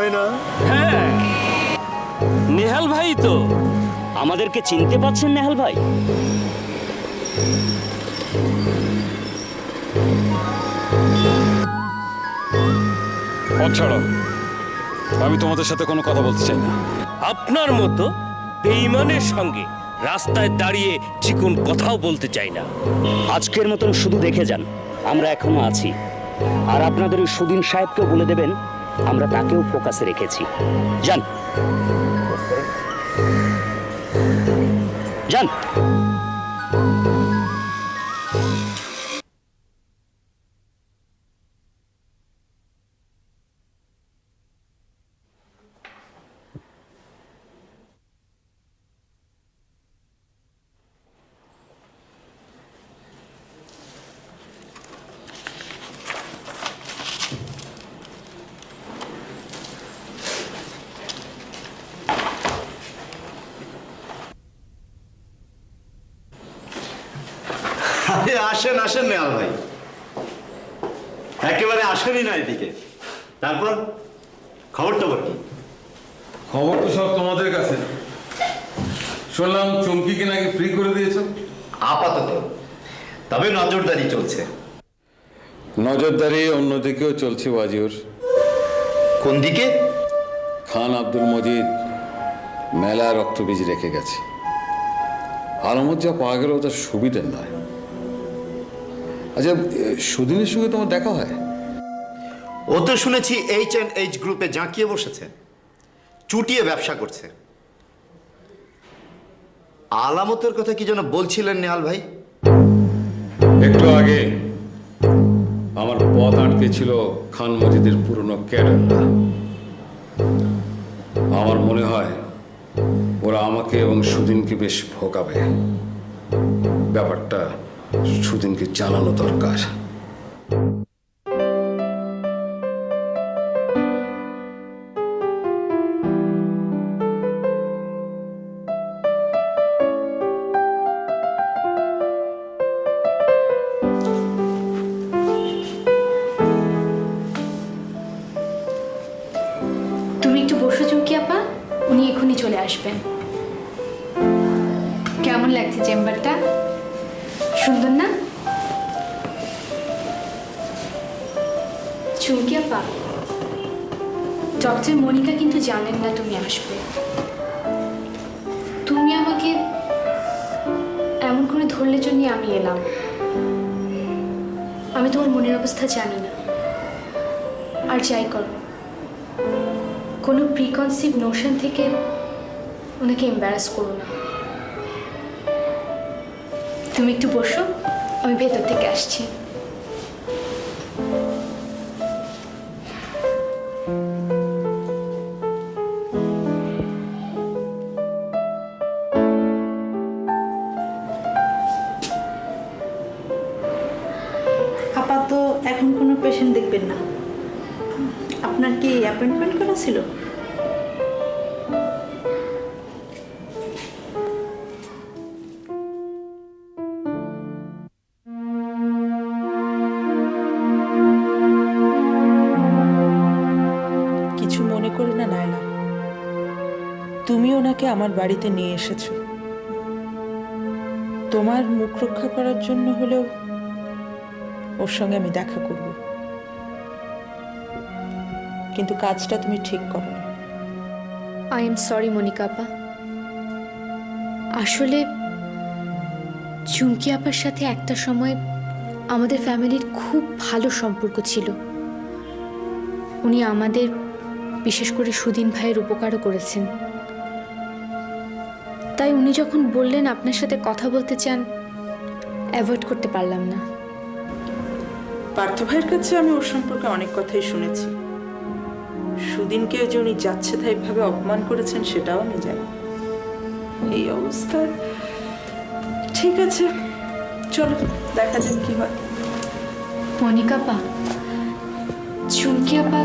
তাই না? হ্যাঁ, নেহাল ভাই তো। আমাদেরকে চিনতে পাচ্ছেন নেহাল ভাই? ছাড়ো, আমি তোমাদের সাথে কোনো কথা বলতে চাই না। আপনার মতো বেঈমানের সঙ্গে রাস্তায় দাঁড়িয়ে চিকন কথাও বলতে চাই না। আজকের মতন শুধু দেখে যান, আমরা এখনো আছি। আর আপনাদের ওই সুদিন সাহেবকেও বলে দেবেন আমরা তাকেও ফোকাসে রেখেছি। যান যান। আরে আসেন আসেন নেহাল ভাই, একেবারে আসেনই না এদিকে। তারপর খবর টবর কি? খবর তো সব তোমাদের কাছে। শুনলাম চুমকিকে নাকি ফ্রি করে দিয়েছো। আপাতত, তবে নজরদারি চলছে। নজরদারি অন্যদিকেও চলছে ওয়াজির। কোন দিকে? খান আব্দুল মজিদ মেলা রক্তবীজ রেখে গেছে। আলামত যা পাওয়া গেল তার সুবিধের নয়। আচ্ছা, সুদিনের সঙ্গে তোমার দেখা হয়? ও তো শুনেছি H&H গ্রুপে জাঁকিয়ে বসেছে, চুটিয়ে ব্যবসা করছে। আলামতের কথা কি যেন বলছিলেন নেহাল ভাই? একটু আগে আমার পথ আটকে ছিল খান মজিদের পুরনো ক্যাডাররা। আমার মনে হয় ওরা আমাকে এবং সুদিনকে বেশ ভোগাবে। ব্যাপারটা সুদিনকে জানানো দরকার। তুমি একটু বসো চুমকি আপা, উনি এখনই চলে আসবেন। কেমন লাগছে চেম্বারটা? সুন্দর না? চুমকি আপা, ডক্টর মনিকা কিন্তু জানেন না তুমি আসবে। তুমি আমাকে এমন করে ধরলে জন্য আমি এলাম। আমি তোমার মনের অবস্থা জানি না। আর যাই করো, কোনো প্রিকনসিভ নোশন থেকে ওনাকে এম্বারাস করো না। তুমি একটু বসো, আমি ভেতর থেকে আসছি। আপাতত এখন কোনো পেশেন্ট দেখবেন না। আপনার কি অ্যাপয়েন্টমেন্ট করা ছিল? কিছু মনে করে না নায়লা, তুমি ওনাকে আমার বাড়িতে নিয়ে এসেছো। তোমার মুখ রক্ষা করার জন্য হলেও ওর সঙ্গে আমি দেখা করব, কিন্তু কাজটা তুমি ঠিক করো না। আই এম সরি মনিকা আপা। আসলে চুমকি আপার সাথে একটা সময় আমাদের ফ্যামিলির খুব ভালো সম্পর্ক ছিল। উনি আমাদের, বিশেষ করে সুদিন ভাইয়ের উপকারও করেছেন। তাই উনি যখন বললেন আপনার সাথে কথা বলতে চান, অ্যাভয়েড করতে পারলাম না। পার্থ ভাইয়ের কাছে আমি ওর সম্পর্কে অনেক কথাই শুনেছি। সুদিনকে যে উনি যাচ্ছে তাই ভাবে অপমান করেছেন সেটাও আমি জানি। এই অবস্থায় ঠিক আছে, চলো দেখা যাক কি হয়। মনিকা আপা, চুমকি আপা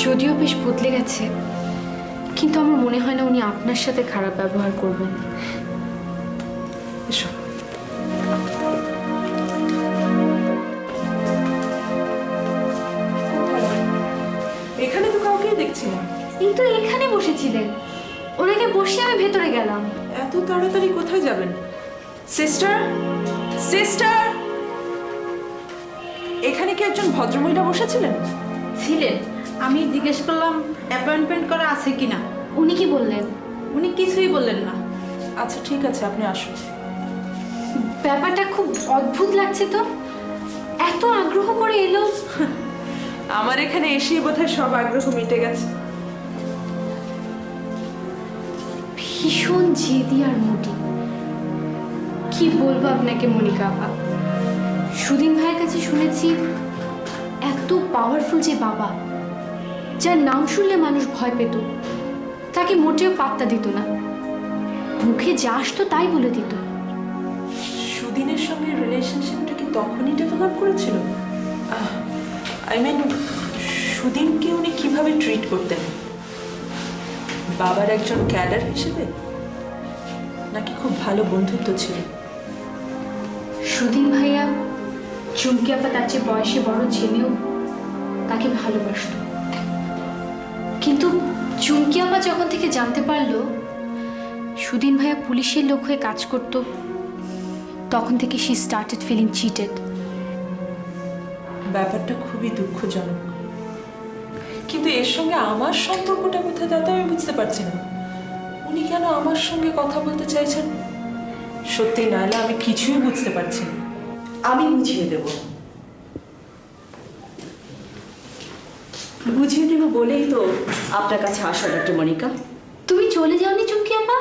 যদিও বেশ বদলে গেছে, কিন্তু আমার মনে হয় না উনি আপনার সাথে খারাপ ব্যবহার করবেন। এসো। এখানে তো কাউকেই দেখছি না। এই তো এখানে বসেছিলেন, ওনাকে বসিয়ে আমি ভেতরে গেলাম। এত তাড়াতাড়ি কোথায় যাবেন? সিস্টার, সিস্টার, এখানে কি একজন ভদ্রমহিলা বসেছিলেন? ছিলেন, আমি জিজ্ঞেস করলাম অ্যাপয়েন্টমেন্ট করা আছে কিনা। উনি কি বললেন? উনি কিছুই বললেন না। আচ্ছা ঠিক আছে, আপনি আসুন। ব্যাপারটা খুব অদ্ভুত লাগছে তো, এত আগ্রহ করে এলো। আমার এখানে এসেই বোধহয় সব আগ্রহ মিটে গেছে। ভীষণ জেদি আর মোটি। কি বলবো আপনাকে মনিকা আপা, সুদিন ভাইয়ের কাছে শুনেছি এত পাওয়ারফুল যে বাবা, যার নাম শুনলে মানুষ ভয় পেত, তাকে মোটেও পাত্তা দিত না, মুখে যা আসতো তাই বলে দিত। সুদিনের সঙ্গে রিলেশনশিপটা কি তখনই ডেভেলপ করেছিল? আই মিন, সুদিনকে উনি কিভাবে ট্রিট করতেন? বাবার একজন ক্যাডার হিসেবে, নাকি খুব ভালো বন্ধুত্ব ছিল? সুদিন ভাইয়া চুমকি আপা তার চেয়ে বয়সে বড় জেনেও তাকে ভালোবাসত, কিন্তু চুমকি আপা যখন থেকে জানতে পারলো সুদিন ভাইয়া পুলিশের লোক হয়ে কাজ করত, তখন থেকে শি স্টার্টেড ফিলিং চিটেড। ব্যাপারটা খুবই দুঃখজনক, কিন্তু এর সঙ্গে আমার সম্পর্কটা কোথায় দাদা আমি বুঝতে পারছি না। উনি কেন আমার সঙ্গে কথা বলতে চাইছেন? সত্যি নাহলে আমি কিছুই বুঝতে পারছি না। আমি বুঝিয়ে দেব, বুঝিয়ে দেব বলেই তো আপনার কাছে আসা ডক্টর মনিকা। তুমি চলে যাওনি চুমকি আপা?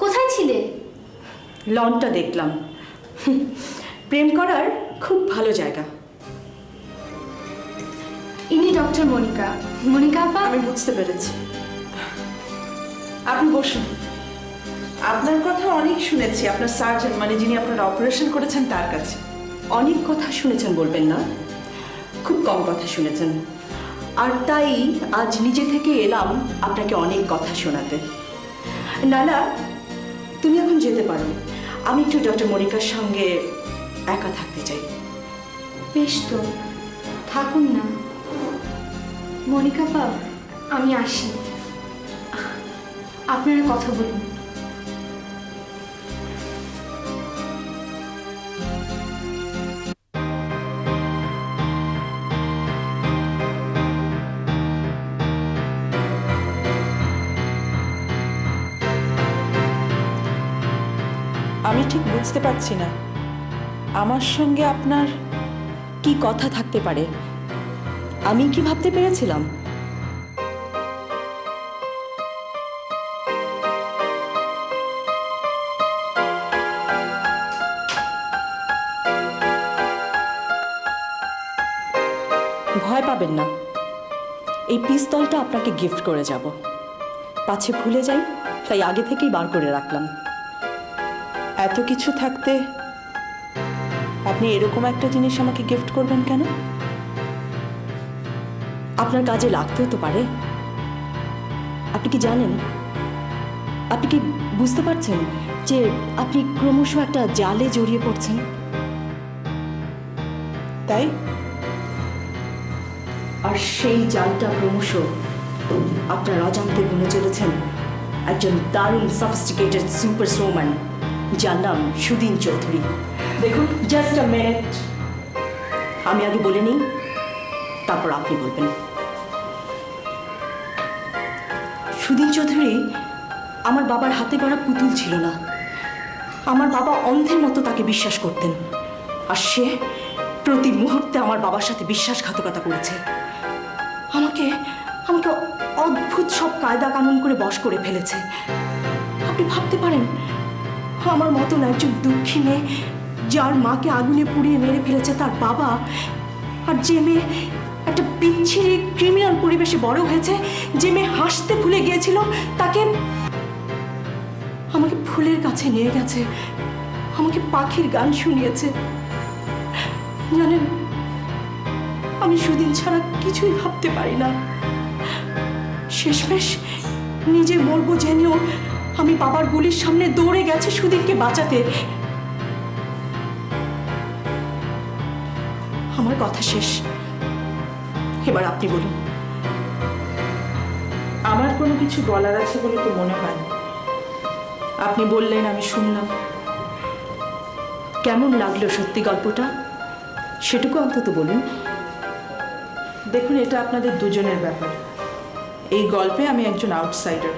কোথায় ছিলে? লনটা দেখলাম, প্রেম করার খুব ভালো জায়গা। ইনি ডক্টর মনিকা। মনিকা আপা, আমি বুঝতে পেরেছি। আপনি বসুন। আপনার কথা অনেক শুনেছি আপনার সার্জন, মানে যিনি আপনার অপারেশন করেছেন, তার কাছে। অনেক কথা শুনেছেন বলবেন না, খুব কম কথা শুনেছেন, আর তাই আজ নিজে থেকে এলাম আপনাকে অনেক কথা শোনাতে। নানা, তুমি এখন যেতে পারো, আমি একটু ডক্টর মনিকার সঙ্গে একা থাকতে চাই। বেশ তো, থাকুন না। মনিকা আপা, আমি আসি, আপনারা কথা বলুন। আমি ঠিক বুঝতে পারছি না আমার সঙ্গে আপনার কি কথা থাকতে পারে, আমি কি ভাবতে পেরেছিলাম? ভয় পাবেন না, এই পিস্তলটা আপনাকে গিফট করে যাব, পাছে ভুলে যাই তাই আগে থেকেই বার করে রাখলাম। এত কিছু থাকতে আপনি এরকম একটা জিনিস আমাকে গিফট করবেন কেন? আপনার কাজে লাগতেও তো পারে। আপনি কি জানেন, আপনি কি বুঝতে পারছেন যে আপনি ক্রমশ একটা জালে জড়িয়ে পড়ছেন? তাই? আর সেই জালটা ক্রমশ আপনার অজান্তে বনে চলেছেন একজন দারুণ সফিস্টিকেটেড সুপার স্নোম্যান, যার নাম সুদিন চৌধুরী। দেখুন, জাস্ট আ মিনিট, আমি আগে বলে নিই, তারপর আপনি বলবেন। সুদিন চৌধুরী আমার বাবার হাতে গড়া পুতুল ছিল না। আমার বাবা অন্ধের মতো তাকে বিশ্বাস করতেন, আর সে প্রতি মুহূর্তে আমার বাবার সাথে বিশ্বাসঘাতকতা করেছে। আমাকে আমাকে অদ্ভুত সব কায়দা কানুন করে বশ করে ফেলেছে। আপনি ভাবতে পারেন, আমার মতন একজন দুঃখী মেয়ে, যার মাকে আগুনে পুড়িয়ে মেরে ফেলেছে তার বাবা, আর যে মেয়ে একটা বিচ্ছিরি ক্রিমিনাল পরিবেশে বড় হয়েছে, যে মেয়ে হাসতে ভুলে গিয়েছিল, তাকে আমাকে ফুলের কাছে নিয়ে গেছে, আমাকে পাখির গান শুনিয়েছে। জানেন, আমি সুদিন ছাড়া কিছুই ভাবতে পারি না। শেষমেশ নিজে মরবো জেনেও আমি বাবার গুলির সামনে দৌড়ে গেছে সুদিনকে বাঁচাতে। আমার কথা শেষ, এবার আপনি বলুন, আমার কোনো কিছু বলার আছে বলে তো মনে হয় না। আপনি বললেন, আমি শুনলাম। কেমন লাগলো সত্যি গল্পটা সেটুকু অন্তত বলুন। দেখুন, এটা আপনাদের দুজনের ব্যাপার। এই গল্পে আমি একজন আউটসাইডার,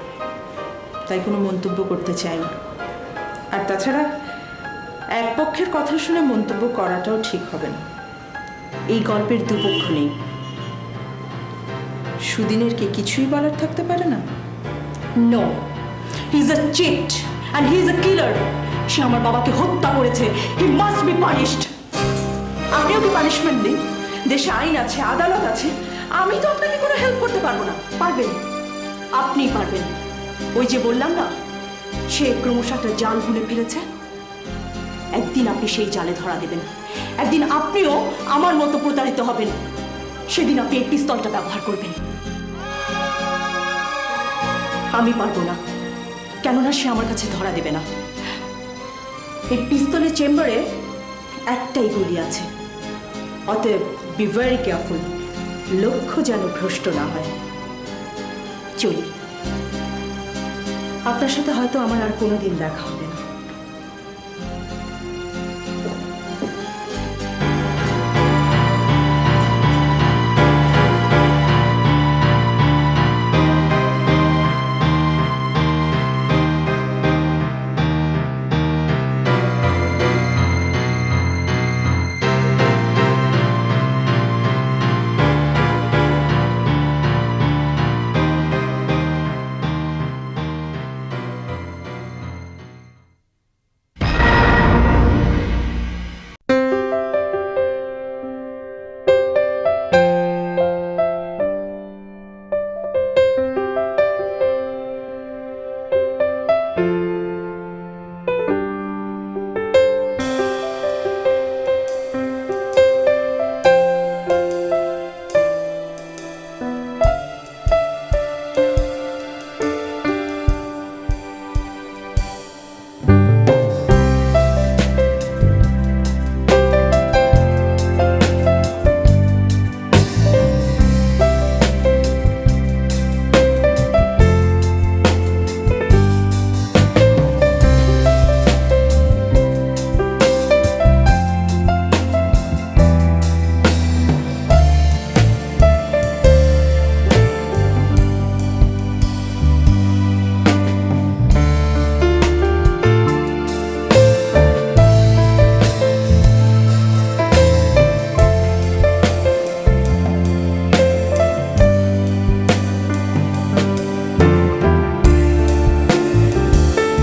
তাই কোনো মন্তব্য করতে চাই না। আর তাছাড়া এক পক্ষের কথা শুনে মন্তব্য করাটাও ঠিক হবে না। এই গল্পের দুপক্ষ নেই। সুদিনের কি কিছুই বলার থাকতে পারে না? No, he is a cheat and he is a killer. সে আমার বাবাকে হত্যা করেছে। He must be punished. আপনিও কি পানিশমেন্ট দিন? দেশে আইন আছে, আদালত আছে। আমি তো আপনাকে কোনো হেল্প করতে পারবো না। পারবেন, আপনি পারবেন। ওই যে বললাম না, সে ক্রমশ একটা জাল বুনে ফেলেছে। একদিন আপনি সেই জালে ধরা দেবেন। একদিন আপনিও আমার মতো প্রতারিত হবেন। সেদিন আপনি এই পিস্তলটা ব্যবহার করবেন। আমি পারবো না, কেননা সে আমার কাছে ধরা দেবে না। এই পিস্তলের চেম্বারে একটাই গুলি আছে। অতএব বি ভেরি কেয়ারফুল, লক্ষ্য যেন ভ্রষ্ট না হয়। চলি, আপনার সাথে হয়তো আমার আর কোনোদিন দেখা হবে।